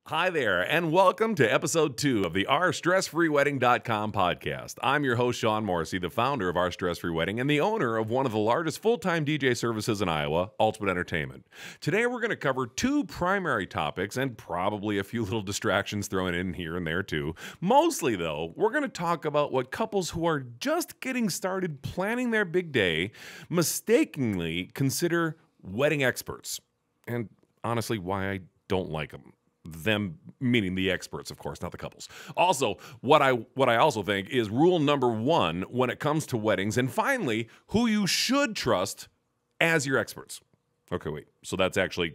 Hi there, and welcome to episode 2 of the OurStressFreeWedding.com podcast. I'm your host, Sean Morrissey, the founder of Our Stress Free Wedding and the owner of one of the largest full-time DJ services in Iowa, Ultimate Entertainment. Today, we're going to cover 2 primary topics and probably a few little distractions thrown in here and there too. Mostly, though, we're going to talk about what couples who are just getting started planning their big day mistakenly consider wedding experts. And honestly, why I don't like them. Them meaning the experts, of course, not the couples. Also, what I also think is rule number 1 when it comes to weddings, and finally, who you should trust as your experts. Okay, wait. So that's actually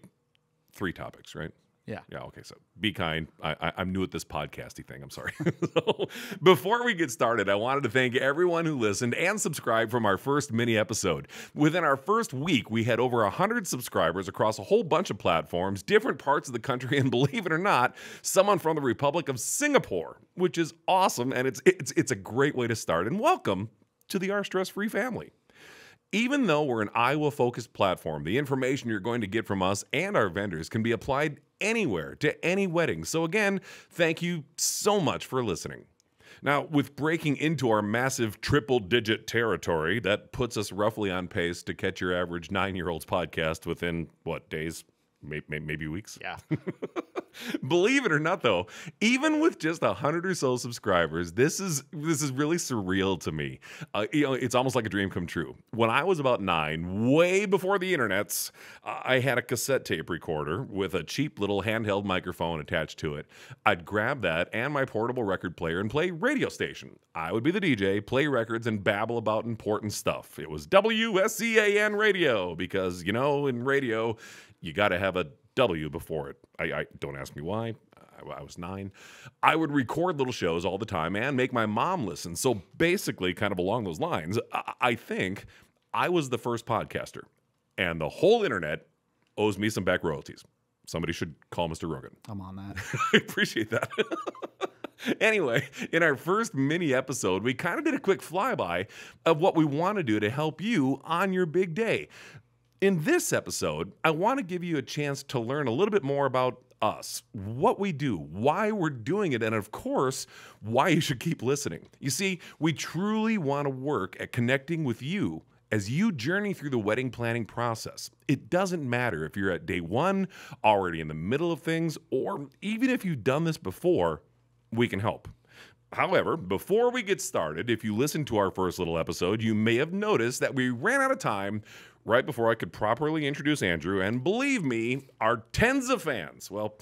3 topics, right? Yeah. Okay, so be kind. I'm new at this podcasty thing. I'm sorry. So, before we get started, I wanted to thank everyone who listened and subscribed from our first mini episode. Within our first week, we had over 100 subscribers across a whole bunch of platforms, different parts of the country, and believe it or not, someone from the Republic of Singapore, which is awesome, and it's a great way to start. And welcome to the Our Stress Free family. Even though we're an Iowa-focused platform, the information you're going to get from us and our vendors can be applied anywhere to any wedding. So again, thank you so much for listening. Now, with breaking into our massive triple-digit territory, that puts us roughly on pace to catch your average 9-year-old's podcast within, what, days? Maybe weeks? Yeah. Believe it or not, though, even with just 100 or so subscribers, this is really surreal to me. It's almost like a dream come true. When I was about 9, way before the internets, I had a cassette tape recorder with a cheap little handheld microphone attached to it. I'd grab that and my portable record player and play radio station. I would be the DJ, play records, and babble about important stuff. It was WSCAN radio because, in radio, you got to have a W before it. I don't ask me why. I was 9. I would record little shows all the time and make my mom listen. So basically, kind of along those lines, I think I was the first podcaster. And the whole internet owes me some back royalties. Somebody should call Mr. Rogan. I'm on that. I appreciate that. Anyway, in our first mini episode, we kind of did a quick flyby of what we want to do to help you on your big day. In this episode, I want to give you a chance to learn a little bit more about us, what we do, why we're doing it, and of course, why you should keep listening. You see, we truly want to work at connecting with you as you journey through the wedding planning process. It doesn't matter if you're at day 1, already in the middle of things, or even if you've done this before, we can help. However, before we get started, if you listened to our first little episode, you may have noticed that we ran out of time right before I could properly introduce Andrew, and believe me, our tens of fans, well,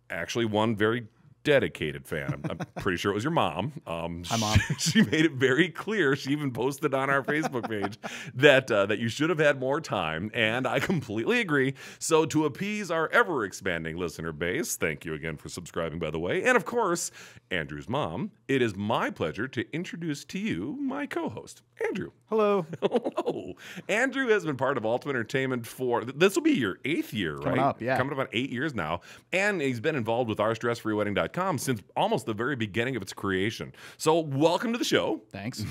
actually one very dedicated fan. I'm pretty sure it was your mom. Hi, Mom. She made it very clear. She even posted on our Facebook page that you should have had more time, and I completely agree. So to appease our ever-expanding listener base, thank you again for subscribing, by the way, and of course, Andrew's mom, it is my pleasure to introduce to you my co-host, Andrew. Hello. Hello. Andrew has been part of Ultimate Entertainment for, this will be your 8th year, right? Coming up, yeah. Coming up on 8 years now. And he's been involved with OurStressFreeWedding.com since almost the very beginning of its creation. So welcome to the show. Thanks.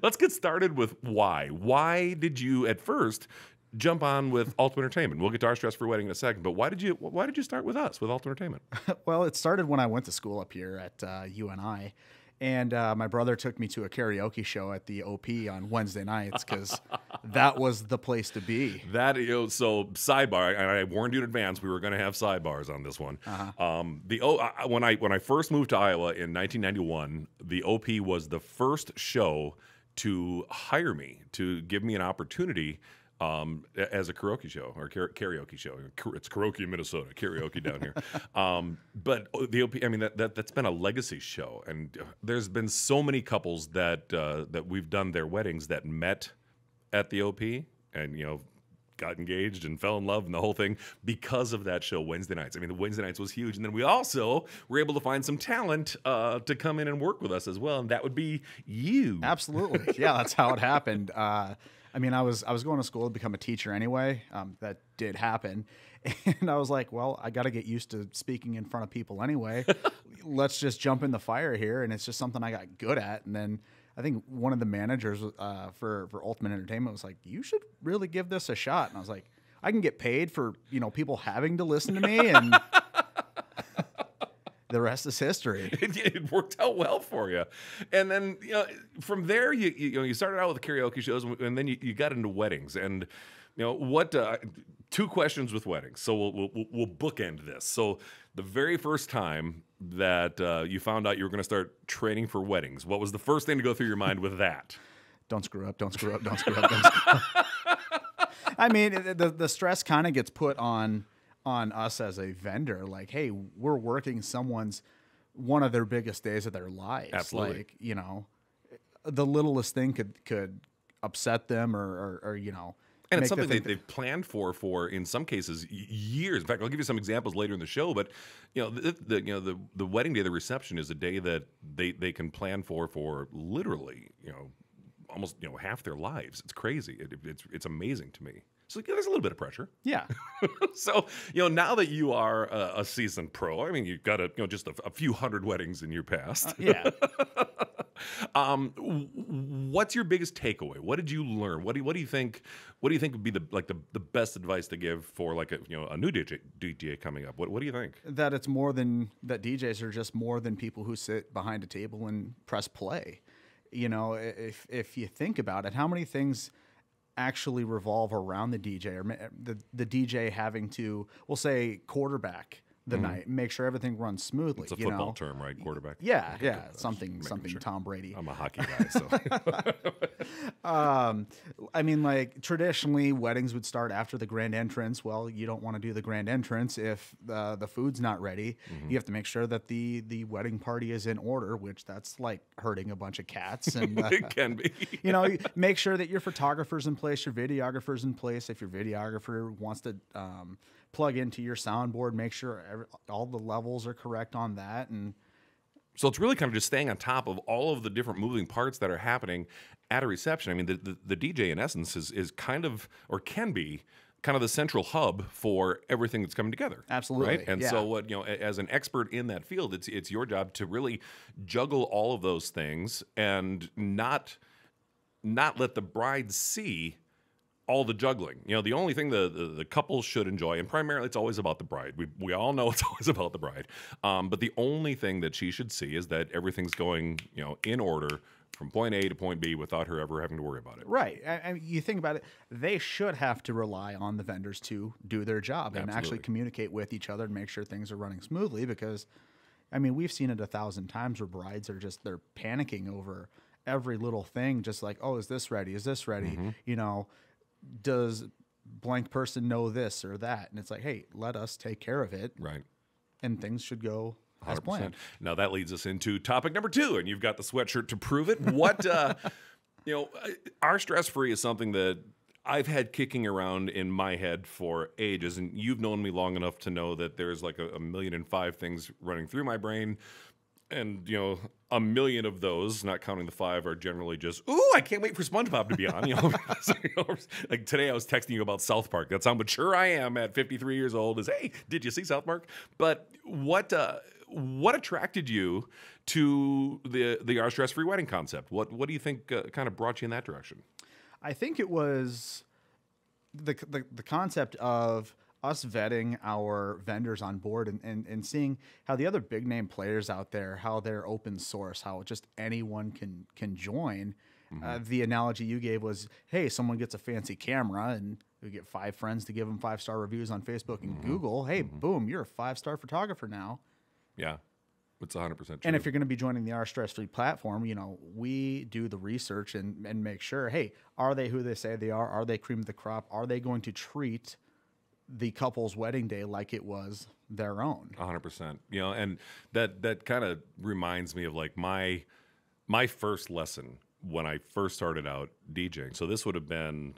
Let's get started with why. Why did you at first jump on with Ultimate Entertainment? We'll get to Our Stress Free Wedding in a second, but why did you start with us, with Ultimate Entertainment? Well, it started when I went to school up here at UNI. And my brother took me to a karaoke show at the OP on Wednesday nights because that was the place to be. So sidebar, and I warned you in advance we were going to have sidebars on this one. When I first moved to Iowa in 1991, the OP was the first show to hire me, to give me an opportunity as a karaoke show or karaoke show. It's karaoke in Minnesota, karaoke down here. But the OP, I mean, that's been a legacy show, and there's been so many couples that we've done their weddings that met at the OP and got engaged and fell in love and the whole thing because of that show Wednesday nights. I mean, the Wednesday nights was huge, and then we also were able to find some talent to come in and work with us as well, and that would be you. Absolutely, yeah, that's how it happened. I mean, I was going to school to become a teacher anyway. That did happen. And I was like, well, I got to get used to speaking in front of people anyway. Let's just jump in the fire here. And it's just something I got good at. And then I think one of the managers for Ultimate Entertainment was like, you should really give this a shot. And I was like, I can get paid for, people having to listen to me. And the rest is history. It worked out well for you. And then, from there, you started out with the karaoke shows, and then you got into weddings. And, what, two questions with weddings. So we'll bookend this. So the very first time that you found out you were going to start training for weddings, what was the first thing to go through your mind with that? Don't screw up, don't screw up, don't screw up, don't screw up. I mean, the stress kind of gets put on us as a vendor. Like, hey, we're working one of their biggest days of their lives. Absolutely. Like, the littlest thing could upset them or And it's make something them think they've planned for in some cases years. In fact, I'll give you some examples later in the show. But the wedding day, the reception is a day that they can plan for literally almost half their lives. It's crazy. It's amazing to me. So there's a little bit of pressure. Yeah. So now that you are a seasoned pro, I mean, you've got just a few hundred weddings in your past. Yeah. What's your biggest takeaway? What did you learn? What do you think? What do you think would be the best advice to give for like a new DJ coming up? What do you think? That it's more than that. DJs are just more than people who sit behind a table and press play. If you think about it, how many things actually revolve around the DJ, or the DJ having to, we'll say, quarterback the night, make sure everything runs smoothly. It's a football term, right? Quarterback. Yeah, something sure. Tom Brady. I'm a hockey guy, so. I mean, like traditionally, weddings would start after the grand entrance. Well, you don't want to do the grand entrance if the food's not ready. You have to make sure that the wedding party is in order, which that's like herding a bunch of cats. And It can be. make sure that your photographer's in place, your videographer's in place. If your videographer wants to plug into your soundboard, make sure all the levels are correct on that. And so it's really kind of just staying on top of all of the different moving parts that are happening at a reception. I mean, the DJ in essence is kind of, or can be, kind of the central hub for everything that's coming together. Absolutely. Right? And yeah. so as an expert in that field, it's your job to really juggle all of those things and not let the bride see all the juggling. The only thing the couple should enjoy, and primarily it's always about the bride. We all know it's always about the bride. But the only thing that she should see is that everything's going, in order from point A to point B without her ever having to worry about it. Right. I mean, you think about it, they should have to rely on the vendors to do their job and actually communicate with each other and make sure things are running smoothly, because, I mean, we've seen it 1,000 times where brides are they're panicking over every little thing, just like, oh, is this ready? Is this ready? Does blank person know this or that? And it's like, hey, let us take care of it. Right. And things should go as 100%. planned. Now that leads us into topic number 2, and you've got the sweatshirt to prove it. What, our stress free is something that I've had kicking around in my head for ages, and you've known me long enough to know that there's like a million and five things running through my brain. And, a million of those, not counting the 5, are generally just, ooh, I can't wait for SpongeBob to be on. Like today I was texting you about South Park. That's how mature I am at 53 years old is, hey, did you see South Park? But what attracted you to the Our Stress-Free Wedding concept? What do you think kind of brought you in that direction? I think it was the concept of us vetting our vendors on board and seeing how the other big name players out there, how they're open source, how just anyone can join. The analogy you gave was, hey, someone gets a fancy camera and we get 5 friends to give them 5-star reviews on Facebook and Google. Hey, boom, you're a 5-star photographer now. Yeah, it's 100% true. And if you're going to be joining the Our Stress-Free platform, we do the research and make sure, hey, are they who they say they are? Are they cream of the crop? Are they going to treat the couple's wedding day like it was their own? 100%. And that kind of reminds me of like my first lesson when I first started out DJing. So this would have been,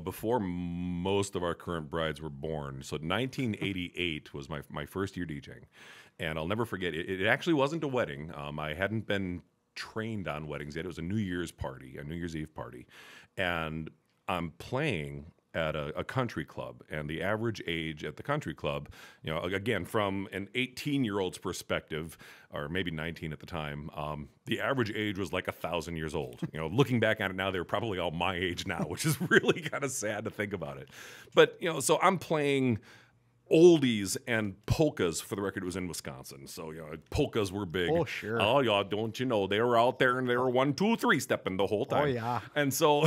before most of our current brides were born. So 1988 was my first year DJing. And I'll never forget, it actually wasn't a wedding. I hadn't been trained on weddings yet. It was a New Year's party, a New Year's Eve party. And I'm playing at a country club, and the average age at the country club, again, from an 18-year-old's perspective, or maybe 19 at the time, the average age was like 1,000 years old. Looking back at it now, they're probably all my age now, which is really kind of sad to think about it. But, so I'm playing oldies and polkas. For the record, it was in Wisconsin, so polkas were big. Oh, sure. Oh yeah, don't you know they were out there and they were 1, 2, 3 stepping the whole time. Oh, yeah. And so,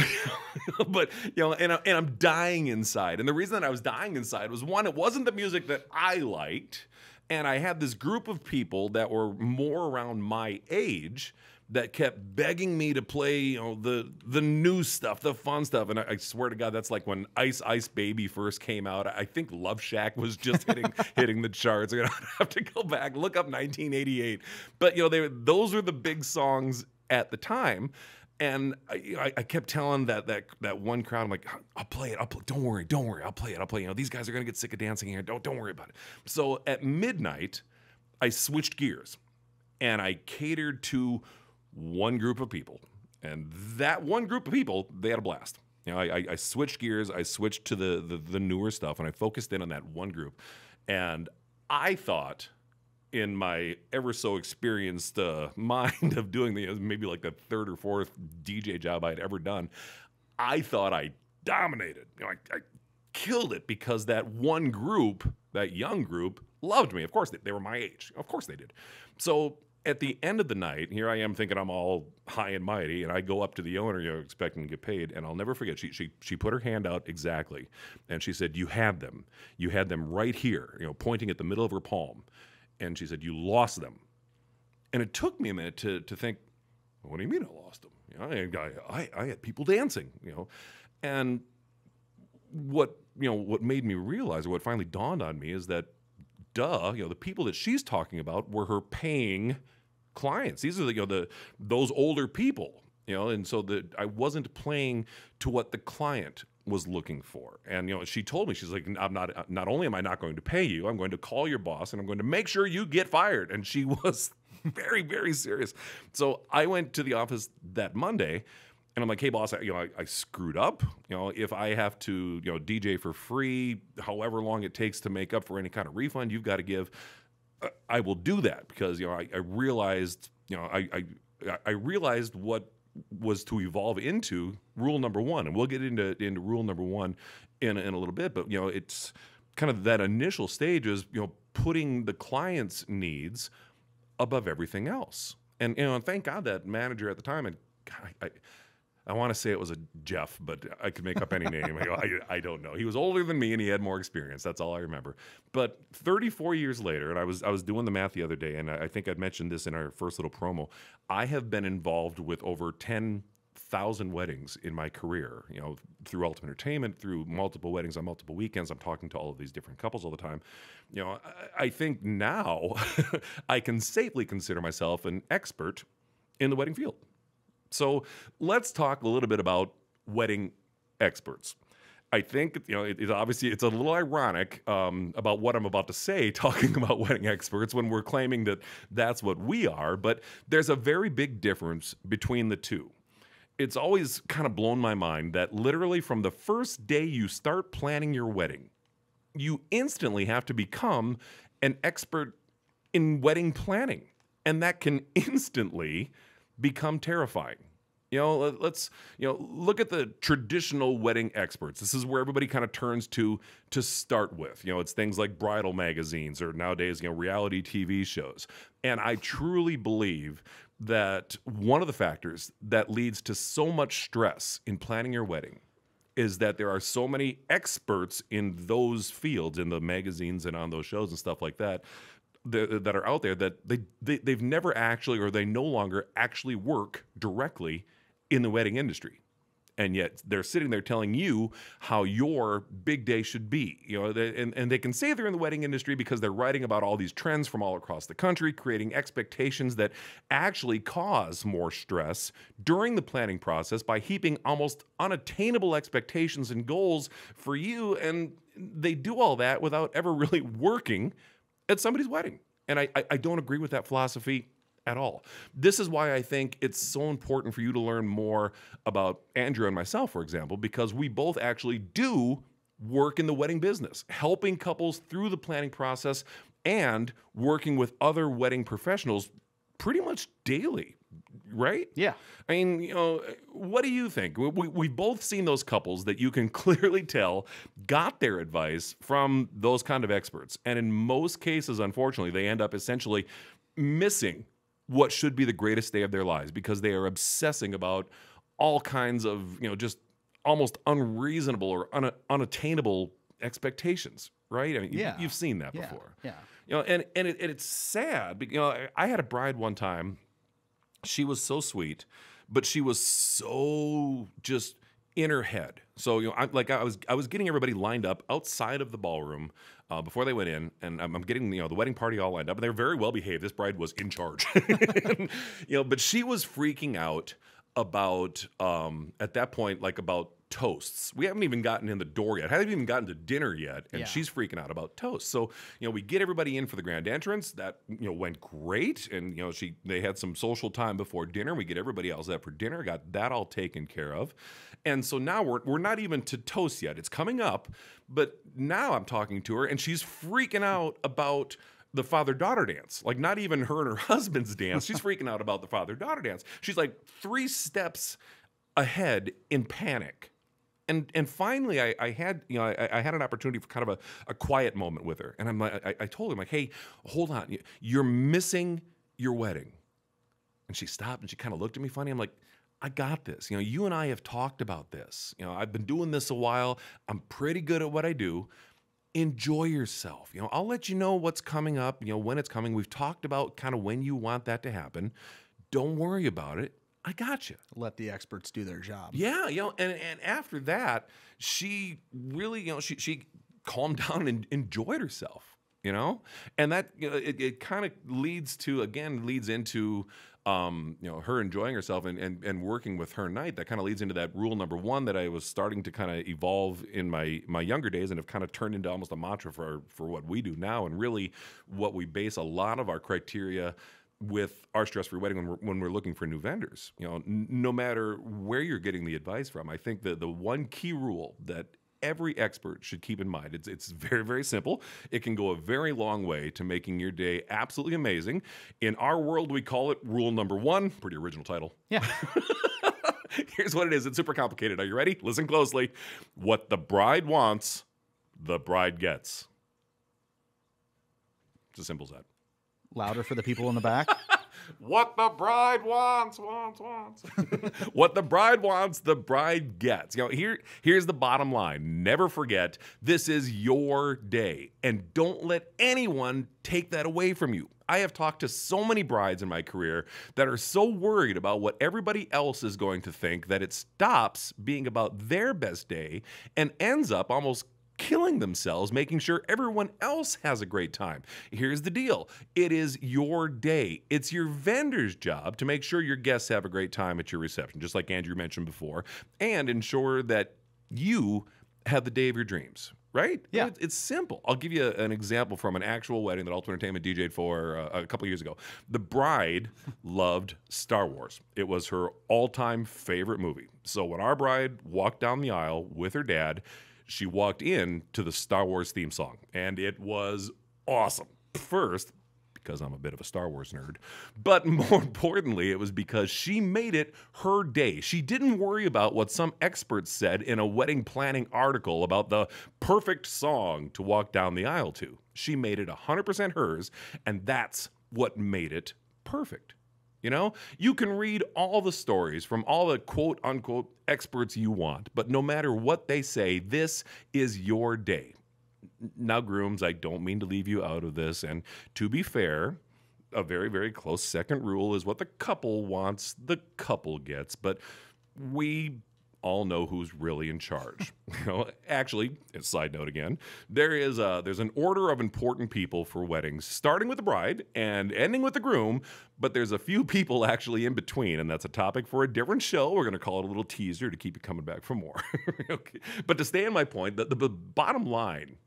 but and I'm dying inside. And the reason that I was dying inside was, one, it wasn't the music that I liked, and I had this group of people that were more around my age that kept begging me to play, the new stuff, the fun stuff. And I swear to God, that's like when Ice Ice Baby first came out. I think Love Shack was just hitting the charts. I'm gonna have to go back, look up 1988. But those were the big songs at the time. And I kept telling that one crowd, I'm like, I'll play it. Don't worry, I'll play it. These guys are gonna get sick of dancing here. Don't worry about it. So at midnight, I switched gears and I catered to one group of people, and that one group of people, they had a blast. I switched gears, I switched to the newer stuff, and I focused in on that one group. And I thought, in my ever so experienced mind of doing maybe like the third or fourth DJ job I'd ever done, I thought I dominated. I killed it, because that one group, that young group, loved me. Of course, they were my age. Of course they did. So at the end of the night, here I am thinking I'm all high and mighty, and I go up to the owner, expecting to get paid, and I'll never forget, she put her hand out exactly, and she said, you had them right here, pointing at the middle of her palm, and she said, you lost them. And it took me a minute to think, what do you mean I lost them? I had people dancing, and what made me realize, or what finally dawned on me, is that the people that she's talking about were her paying clients. These are those older people, and so I wasn't playing to what the client was looking for. And she told me, she's like, not only am I not going to pay you, I'm going to call your boss and I'm going to make sure you get fired. And she was very, very serious. So I went to the office that Monday, and I'm like, hey boss, I screwed up. If I have to DJ for free, however long it takes to make up for any kind of refund you've got to give, I will do that, because I realized I realized what was to evolve into rule number one, and we'll get into rule number one in a little bit. But it's kind of that initial stage is putting the client's needs above everything else. And thank God that manager at the time, and I want to say it was a Jeff, but I could make up any name. I don't know. He was older than me and he had more experience. That's all I remember. But 34 years later, and I was doing the math the other day, and I think I'd mentioned this in our first little promo, I have been involved with over 10,000 weddings in my career, through Ultimate Entertainment, through multiple weddings on multiple weekends. I'm talking to all of these different couples all the time. I think now I can safely consider myself an expert in the wedding field. So let's talk a little bit about wedding experts. I think obviously it's a little ironic about what I'm about to say, talking about wedding experts, when we're claiming that that's what we are. But there's a very big difference between the two. It's always kind of blown my mind that literally from the first day you start planning your wedding, you instantly have to become an expert in wedding planning, and that can instantly become terrifying. Let's look at the traditional wedding experts. This is where everybody kind of turns to start with. It's things like bridal magazines, or nowadays reality TV shows. And I truly believe that one of the factors that leads to so much stress in planning your wedding is that there are so many experts in those fields, in the magazines and on those shows and stuff like that, that are out there, that they've never actually, or they no longer actually work directly in the wedding industry. And yet they're sitting there telling you how your big day should be. And they can say they're in the wedding industry because they're writing about all these trends from all across the country, creating expectations that actually cause more stress during the planning process by heaping almost unattainable expectations and goals for you. And they do all that without ever really working at somebody's wedding. And I don't agree with that philosophy at all. This is why I think it's so important for you to learn more about Andrew and myself, for example, because we both actually do work in the wedding business, helping couples through the planning process and working with other wedding professionals pretty much daily. right? Yeah. I mean, what do you think? We've both seen those couples that you can clearly tell got their advice from those kind of experts. And in most cases, unfortunately, they end up essentially missing what should be the greatest day of their lives because they are obsessing about all kinds of, just almost unreasonable or unattainable expectations, right? I mean, Yeah. you've seen that Yeah. before. Yeah. And it's sad. I had a bride one time. She was so sweet, but she was so just in her head. So I was getting everybody lined up outside of the ballroom before they went in, and I'm getting the wedding party all lined up, and they were very well behaved. This bride was in charge, but she was freaking out about at that point about toasts. We haven't even gotten in the door yet. Haven't even gotten to dinner yet, and Yeah. she's freaking out about toast. So we get everybody in for the grand entrance. That went great, and they had some social time before dinner. We get everybody else up for dinner. Got that all taken care of, and so now we're not even to toast yet. It's coming up, but now I'm talking to her, and she's freaking out about the father-daughter dance. Like, not even her and her husband's dance. She's freaking out about the father-daughter dance. She's like 3 steps ahead in panic. And finally, I had I had an opportunity for kind of a quiet moment with her, and I told her, hey, hold on, you're missing your wedding. And she stopped and she kind of looked at me funny. I'm like, I got this. You and I have talked about this. I've been doing this a while. I'm pretty good at what I do. Enjoy yourself. I'll let you know what's coming up. When it's coming. We've talked about kind of when you want that to happen. Don't worry about it. I got you. Let the experts do their job. Yeah, and after that, she really, she calmed down and enjoyed herself, and that it kind of leads into her enjoying herself and working with her knight. That kind of leads into that rule number 1 that I was starting to kind of evolve in my younger days and have kind of turned into almost a mantra for what we do now, and really what we base a lot of our criteria with our stress-free wedding when we're looking for new vendors. No matter where you're getting the advice from, I think the one key rule that every expert should keep in mind, it's very, very simple. It can go a very long way to making your day absolutely amazing. In our world, we call it rule number 1. Pretty original title. Yeah. Here's what it is. It's super complicated. Are you ready? Listen closely. What the bride wants, the bride gets. It's as simple as that. Louder for the people in the back. What the bride wants. What the bride wants, the bride gets. Here's the bottom line. Never forget, this is your day, and don't let anyone take that away from you. I have talked to so many brides in my career that are so worried about what everybody else is going to think that it stops being about their best day and ends up almost killing themselves, making sure everyone else has a great time. Here's the deal. It is your day. It's your vendor's job to make sure your guests have a great time at your reception, just like Andrew mentioned before, and ensure that you have the day of your dreams, right? Yeah. It's simple. I'll give you an example from an actual wedding that Ultimate Entertainment DJ'd for a couple years ago. The bride loved Star Wars. It was her all-time favorite movie. So when our bride walked down the aisle with her dad, she walked in to the Star Wars theme song, and it was awesome. First, because I'm a bit of a Star Wars nerd, but more importantly, it was because she made it her day. She didn't worry about what some experts said in a wedding planning article about the perfect song to walk down the aisle to. She made it 100% hers, and that's what made it perfect. You can read all the stories from all the quote unquote experts you want, but no matter what they say, this is your day. Now, grooms, I don't mean to leave you out of this. And to be fair, a very, very close second rule is what the couple wants, the couple gets. But we all know who's really in charge. Actually, a side note again, there's an order of important people for weddings, starting with the bride and ending with the groom, but there's a few people actually in between, and that's a topic for a different show. We're going to call it a little teaser to keep you coming back for more. Okay. But to stay in my point, the bottom line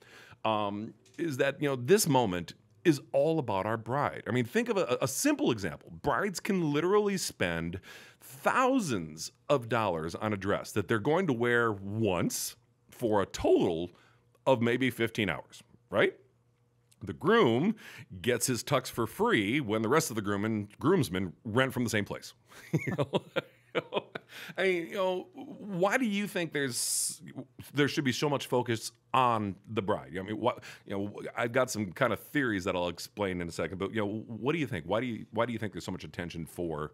is that this moment is all about our bride. I mean, think of a simple example. Brides can literally spend thousands of dollars on a dress that they're going to wear once for a total of maybe 15 hours, right? The groom gets his tux for free when the rest of the groomsmen rent from the same place. You know? I mean, why do you think there should be so much focus on the bride? I mean, I've got some kind of theories that I'll explain in a second, but what do you think? Why do you think there's so much attention for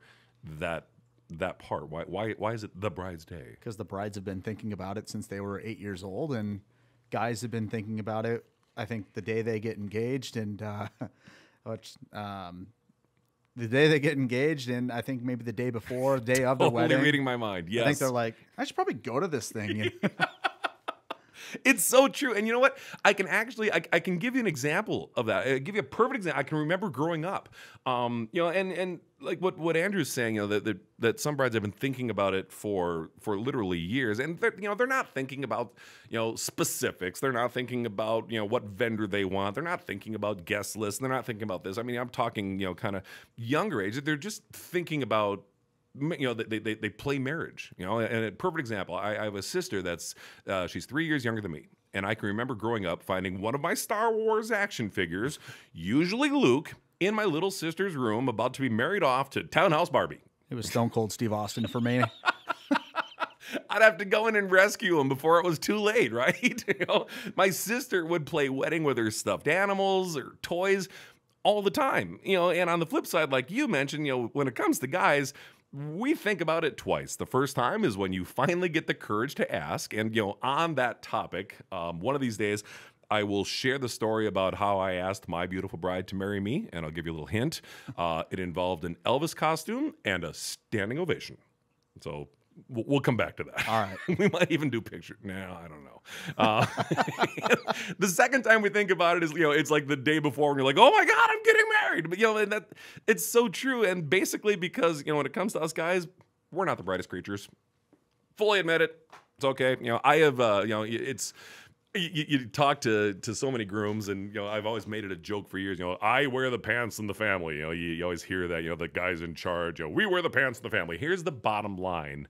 that part? Why is it the bride's day? Because the brides have been thinking about it since they were 8 years old, and guys have been thinking about it, I think, the day they get engaged, and the day they get engaged, and I think maybe the day before, the day of the wedding. Totally reading my mind. Yes. I think they're like, I should probably go to this thing. It's so true. And you know what? I can actually, I can give you an example of that. I'll give you a perfect example. I can remember growing up, and like what Andrew's saying, that some brides have been thinking about it for literally years, and they're not thinking about specifics. They're not thinking about what vendor they want. They're not thinking about guest lists. They're not thinking about this. I mean, I'm talking kind of younger age. They're just thinking about they play marriage, and a perfect example. I have a sister that's she's 3 years younger than me, and I can remember growing up finding one of my Star Wars action figures, usually Luke, in my little sister's room, about to be married off to Townhouse Barbie. It was Stone Cold Steve Austin for me. I'd have to go in and rescue him before it was too late, right? My sister would play wedding with her stuffed animals or toys all the time, and on the flip side, like you mentioned, when it comes to guys, we think about it twice. The first time is when you finally get the courage to ask. And, on that topic, one of these days, I will share the story about how I asked my beautiful bride to marry me. And I'll give you a little hint. It involved an Elvis costume and a standing ovation. So we'll come back to that. All right. We might even do pictures. No, I don't know. The second time we think about it is, it's like the day before and you're like, oh my God, I'm getting married. But, and that it's so true. And basically because, when it comes to us guys, we're not the brightest creatures. Fully admit it. It's okay. I have, it's, you talk to so many grooms, and I've always made it a joke for years. I wear the pants in the family. You always hear that. The guy's in charge. We wear the pants in the family. Here's the bottom line,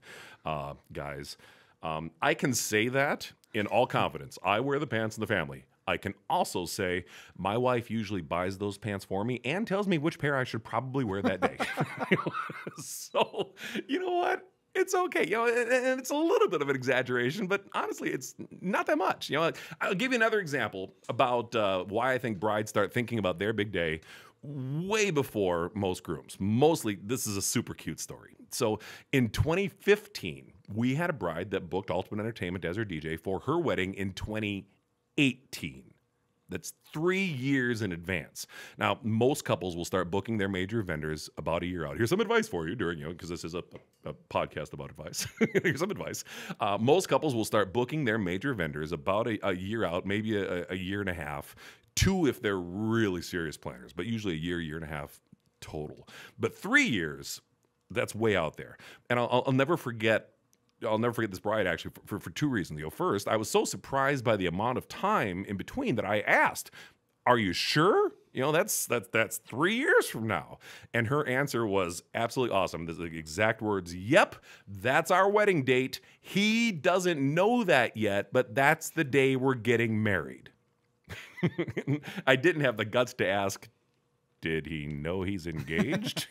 guys. I can say that in all confidence. I wear the pants in the family. I can also say my wife usually buys those pants for me and tells me which pair I should probably wear that day. So you know what? It's okay, and it's a little bit of an exaggeration, but honestly, it's not that much. I'll give you another example about why I think brides start thinking about their big day way before most grooms. Mostly, this is a super cute story. So in 2015, we had a bride that booked Ultimate Entertainment as her DJ for her wedding in 2018. That's 3 years in advance. Now, most couples will start booking their major vendors about a year out. Here's some advice for you during, because this is a podcast about advice. Here's some advice. Most couples will start booking their major vendors about a year out, maybe a year and a half, 2 if they're really serious planners, but usually a year and a half total. But 3 years, that's way out there. And I'll never forget this bride, actually, for 2 reasons. First, I was so surprised by the amount of time in between that I asked, are you sure? That's 3 years from now. And her answer was absolutely awesome. The exact words, yep, that's our wedding date. He doesn't know that yet, but that's the day we're getting married. I didn't have the guts to ask, did he know he's engaged?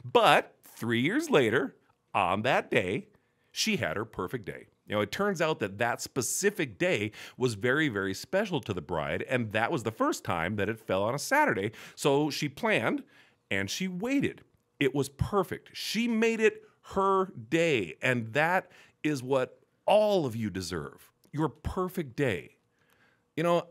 But 3 years later, on that day, she had her perfect day. It turns out that specific day was very, very special to the bride, and that was the first time that it fell on a Saturday. So she planned, and she waited. It was perfect. She made it her day, and that is what all of you deserve, your perfect day.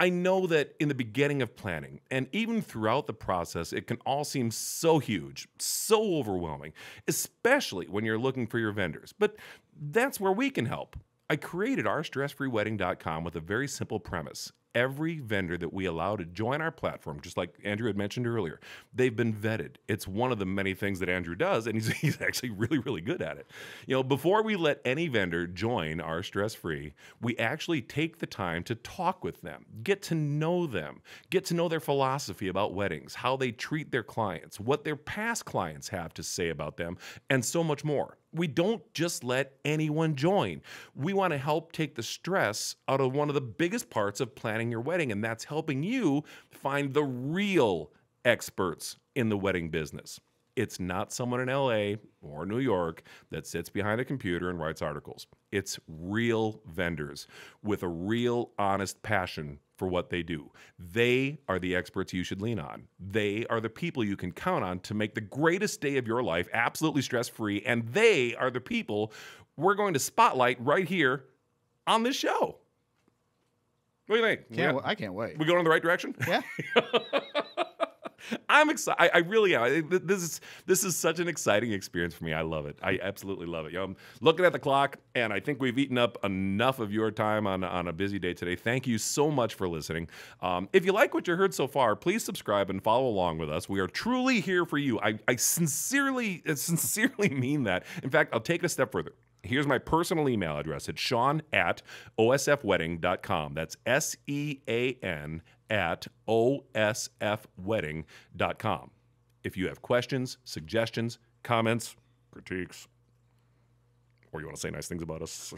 I know that in the beginning of planning and even throughout the process, it can all seem so huge, so overwhelming, especially when you're looking for your vendors. But that's where we can help. I created OurStressFreeWedding.com with a very simple premise. Every vendor that we allow to join our platform, just like Andrew had mentioned earlier, they've been vetted. It's one of the many things that Andrew does, and he's actually really, really good at it. Before we let any vendor join our Stress Free, we actually take the time to talk with them, get to know them, get to know their philosophy about weddings, how they treat their clients, what their past clients have to say about them, and so much more. we don't just let anyone join. We want to help take the stress out of one of the biggest parts of planning your wedding, and that's helping you find the real experts in the wedding business. It's not someone in LA or New York that sits behind a computer and writes articles. It's real vendors with a real honest passion for what they do. They are the experts you should lean on. They are the people you can count on to make the greatest day of your life absolutely stress-free, and they are the people we're going to spotlight right here on this show. What do you think? I can't wait. We going in the right direction? Yeah. I'm excited. I really am. This is such an exciting experience for me. I love it. I absolutely love it. I'm looking at the clock, and I think we've eaten up enough of your time on a busy day today. Thank you so much for listening. If you like what you heard so far, please subscribe and follow along with us. We are truly here for you. I sincerely mean that. In fact, I'll take it a step further. Here's my personal email address. It's sean@osfwedding.com. That's SEAN at osfwedding.com. If you have questions, suggestions, comments, critiques, or you want to say nice things about us,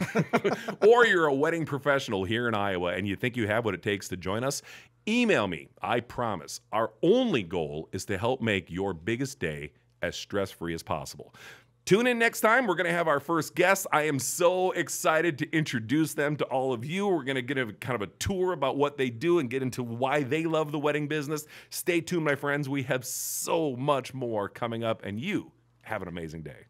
or you're a wedding professional here in Iowa and you think you have what it takes to join us, email me. I promise. Our only goal is to help make your biggest day as stress-free as possible. Tune in next time. We're going to have our first guest. I am so excited to introduce them to all of you. We're going to get a kind of a tour about what they do and get into why they love the wedding business. Stay tuned, my friends. We have so much more coming up, and you have an amazing day.